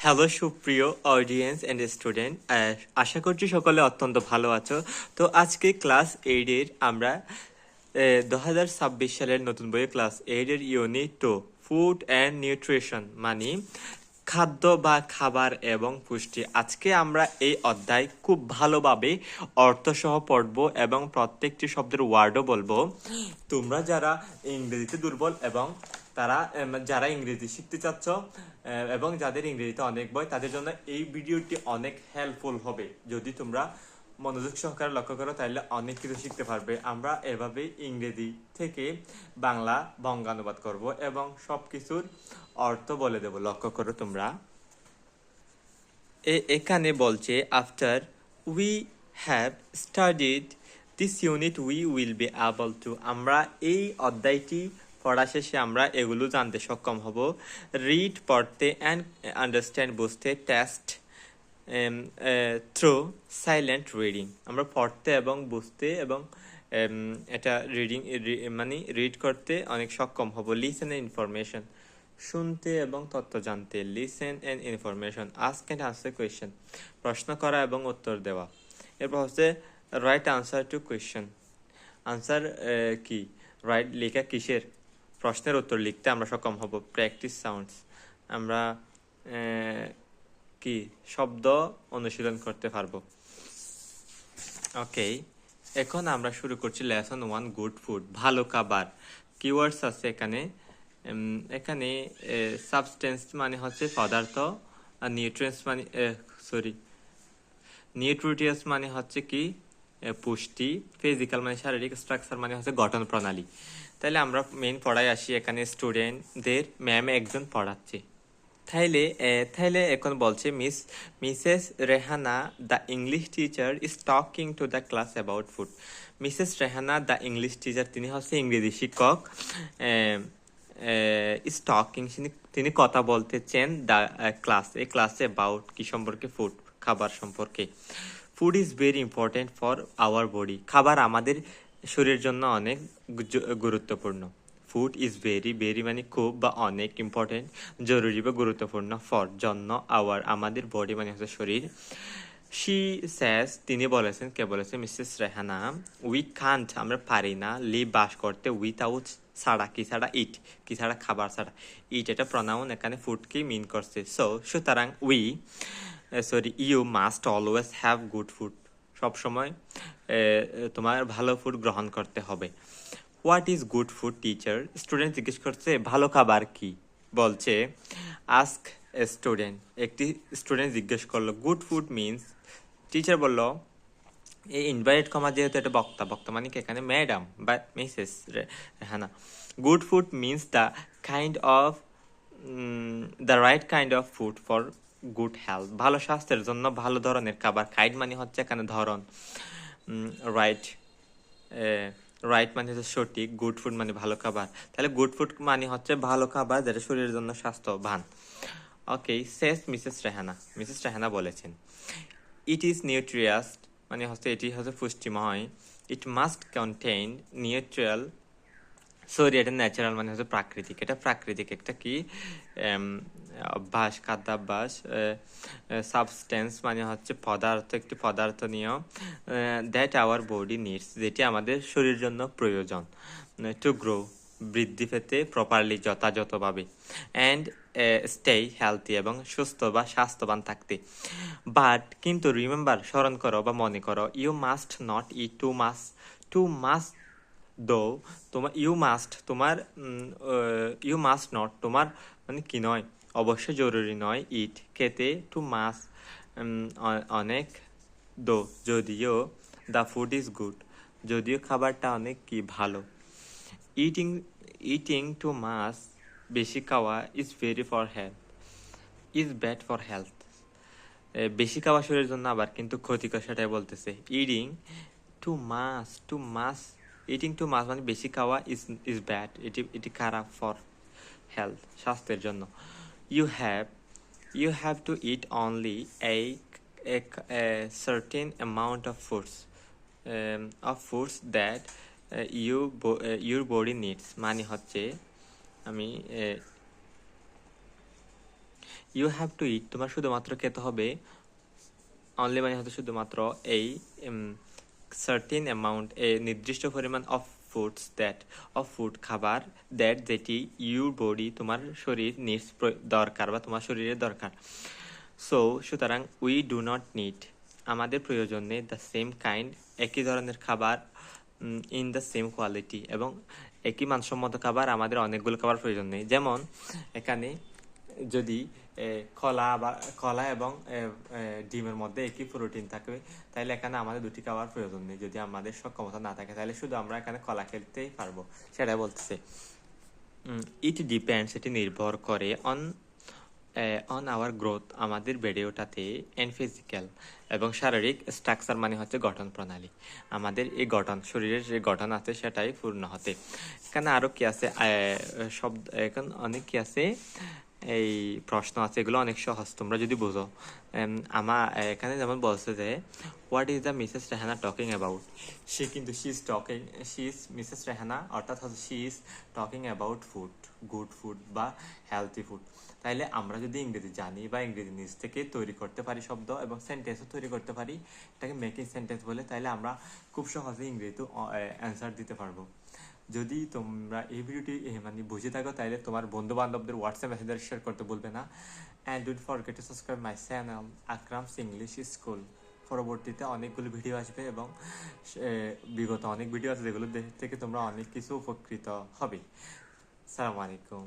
Hello সুপ্রিয় audience and student, আশা করছি সকলে অত্যন্ত ভালো আছো। তো আজকে ক্লাস 8-এর আমরা 2026 সালের নতুন বইয়ে ক্লাস 8-এর ইউনিট 2 ফুড অ্যান্ড নিউট্রিশন মানে খাদ্য বা খাবার এবং পুষ্টি। আজকে আমরা এই অধ্যায় খুব ভালোভাবে অর্থসহ পড়ব এবং প্রত্যেকটি শব্দের ওয়ার্ডও বলবো। তোমরা যারা ইংরেজিতে দুর্বল এবং যারা ইংরেজি শিখতে চাচ্ছ এবং যাদের ইংরেজিতে অনেক বই, তাদের জন্য এই ভিডিওটি অনেক হেল্পফুল হবে। যদি তোমরা মনোযোগ সহকারে লক্ষ্য করো তাহলে অনেক কিছু শিখতে পারবে। আমরা এভাবে ইংরেজি থেকে বাংলা বঙ্গানুবাদ করব এবং সবকিছুর অর্থ বলে দেব। লক্ষ্য করো তোমরা, এখানে বলছে after we have studied this unit we will be able to, আমরা এই অধ্যায়টি পড়া শেষে আমরা এগুলো জানতে সক্ষম হব। রিড পড়তে অ্যান্ড আন্ডারস্ট্যান্ড বুঝতে, টেস্ট থ্রু সাইলেন্ট রিডিং, আমরা পড়তে এবং বুঝতে এবং এটা রিডিং মানে রিড করতে অনেক সক্ষম হব। লিসেন এন্ড ইনফরমেশন, শুনতে এবং তথ্য জানতে। Listen and information, ask and answer question, প্রশ্ন করা এবং উত্তর দেওয়া। এরপর হচ্ছে right answer to question, answer কি রাইট লেখা কিসের, প্রশ্নের উত্তর লিখতে আমরা সক্ষম হব। প্র্যাকটিস সাউন্ডস, আমরা কি শব্দ অনুশীলন করতে পারবো। ওকে, এখন আমরা শুরু করছি লেসন 1 গুড ফুড, ভালো খাবার। কিওয়ার্ডস আছে এখানে। এখানে সাবস্টেন্স মানে হচ্ছে পদার্থ, আর নিউট্রিয়েন্টস মানে নিউট্রিটিয়াস মানে হচ্ছে কি পুষ্টি, ফিজিক্যাল মানে শারীরিক, স্ট্রাকচার মানে হচ্ছে গঠন প্রণালী। তাহলে আমরা মেইন পড়ায় আসি। এখানে স্টুডেন্টদের ম্যাম একজন পড়াচ্ছে। তাইলে এখন বলছে Mrs Rehana the English teacher is talking to the class about food. Mrs Rehana the English teacher, তিনি হচ্ছে ইংরেজি শিক্ষক। ইজ টকিং, তিনি কথা বলতেছেন দ্য ক্লাসে অ্যাবাউট কি সম্পর্কে, ফুড খাবার সম্পর্কে। Food is very important for our body, খাবার আমাদের শরীরের জন্য অনেক গুরুত্বপূর্ণ। ফুড ইজ ভেরি মানে খুব বা অনেক, ইম্পর্টেন্ট জরুরি বা গুরুত্বপূর্ণ, ফর জন্য, আওয়ার আমাদের বডি মানে হচ্ছে শরীর। শি স্যাস তিনি বলেছেন, কে বলেছে, মিসেস রেহানা। উই কান্ট আমরা পারি না, লিভ বাস করতে, উইথাউট ছাড়া, কি ছাড়া, ইট কি ছাড়া, খাবার ছাড়া। ইট এটা প্রনাউন, এখানে ফুডকে মিন করছে। সুতরাং you must always have good food, সবসময় তোমার ভালো ফুড গ্রহণ করতে হবে। What is good food teacher, student জিজ্ঞেস করছে ভালো খাবার কি, বলছে আস্ক এ স্টুডেন্ট, একটি স্টুডেন্ট জিজ্ঞেস করলো গুড ফুড মিনস, টিচার বলল, এই ইনভাইট কমা যেহেতু এটা বক্তা মানে কি এখানে ম্যাডাম বা Mrs Rehana. Good food means the right kind of food for good health, ভালো স্বাস্থ্যের জন্য ভালো ধরনের খাবার। কাইন্ড মানে হচ্ছে এখানে ধরন, রাইট মানে হচ্ছে সঠিক, গুড ফুড মানে ভালো খাবার। তাহলে গুড ফুড মানে হচ্ছে ভালো খাবার যেটা শরীরের জন্য স্বাস্থ্যবান। ওকে, মিসেস রেহানা বলেছেন। ইট ইজ নিউট্রিয়াস মানে হচ্ছে এটি হচ্ছে পুষ্টিময়। ইট মাস্ট কন্টেইন নিউট্রিয়াল, এটা ন্যাচারাল মানে হচ্ছে প্রাকৃতিক, এটা প্রাকৃতিক একটা কি অভ্যাস, খাদ্যাভ্যাস। সাবস্টেন্স মানে হচ্ছে পদার্থ, একটি পদার্থ নিয়ে, দ্যাট আওয়ার বডি নিডস যেটি আমাদের শরীরের জন্য প্রয়োজন, টু গ্রো বৃদ্ধি পেতে, প্রপারলি যথাযথভাবে, অ্যান্ড স্টে হেলথি এবং সুস্থ বা স্বাস্থ্যবান থাকতে। বাট কিন্তু রিমেম্বার স্মরণ করো বা মনে করো, you must not eat too much though, তোমার ইউ মাস্ট নট তোমার মানে কি নয়, অবশ্যই জরুরি নয়, ইট খেতে, টু মাস অনেক, দো যদিও, দ্য ফুড ইজ গুড যদিও খাবারটা অনেক কি ভালো। ইটিং টু মাস বেশি খাওয়া, is very for health, is bad for health, বেশি খাওয়া শরীরের জন্য আবার কিন্তু ক্ষতিকর, সেটাই বলতেছে। ইটিং টু মাস মানে বেশি খাওয়া, ইজ ব্যাড এটি খারাপ, ফর হেলথ স্বাস্থ্যের জন্য। You have to eat only a certain amount of foods that your body needs মানে হচ্ছে ইউ হ্যাভ টু ইট, তোমার শুধুমাত্র খেতে হবে, অনলি মানে হচ্ছে শুধুমাত্র এই সার্টেন অ্যামাউন্ট, এ নির্দিষ্ট পরিমাণ of foods that, of food খাবার, দ্যাট যেটি ইউর বডি তোমার শরীর নিডস দরকার বা তোমার শরীরের দরকার। সো সুতরাং উই ডু নট নিড, আমাদের প্রয়োজন নেই দ্য সেম কাইন্ড, একই ধরনের খাবার, ইন দ্য সেম কোয়ালিটি, এবং একই মানসম্মত খাবার আমাদের অনেকগুলো খাবার প্রয়োজন নেই। যেমন এখানে যদি কলা এবং ডিমের মধ্যে একই প্রোটিন থাকবে, তাহলে এখানে আমাদের দুটি খাবার প্রয়োজন নেই। যদি আমাদের সক্ষমতা না থাকে তাহলে শুধু আমরা এখানে কলা খেতেই পারবো, সেটাই বলতেছে। ইট ডিপেন্ডস, এটি নির্ভর করে অন আওয়ার গ্রোথ, আমাদের বেড়ে ওঠাতে, এন্ড ফিজিক্যাল, এবং শারীরিক স্ট্রাকচার মানে হচ্ছে গঠন প্রণালী, আমাদের এই গঠন, শরীরের যে গঠন আছে সেটাই পূর্ণ হতে। এখানে আরো কি আছে, শব্দ এখন অনেক কি আছে, এই প্রশ্ন আছে, এগুলো অনেক সহজ তোমরা যদি বুঝো। আমার এখানে যেমন বলছে যে what is the Mrs Rehana talking about, সে কিন্তু শি ইজ মিসেস রেহানা, অর্থাৎ হচ্ছে she is talking about food, good food বা হেলথি ফুড। তাইলে আমরা যদি ইংরেজি জানি বা ইংরেজি নিজ থেকে তৈরি করতে পারি শব্দ এবং সেন্টেন্সও তৈরি করতে পারি, এটাকে মেকিং সেন্টেন্স বলে, তাইলে আমরা খুব সহজে ইংরেজিতে অ্যান্সার দিতে পারবো। যদি তোমরা এই ভিডিওটি মানে বুঝে থাকো তাহলে তোমার বন্ধু বান্ধবদের হোয়াটসঅ্যাপ মেসেঞ্জারে শেয়ার করতে বলবে না। And don't forget to subscribe my channel Akram's English school. পরবর্তীতে অনেকগুলো ভিডিও আসবে এবং বিগত অনেক ভিডিও আছে যেগুলো থেকে তোমরা অনেক কিছু উপকৃত হবে। আসসালামু আলাইকুম।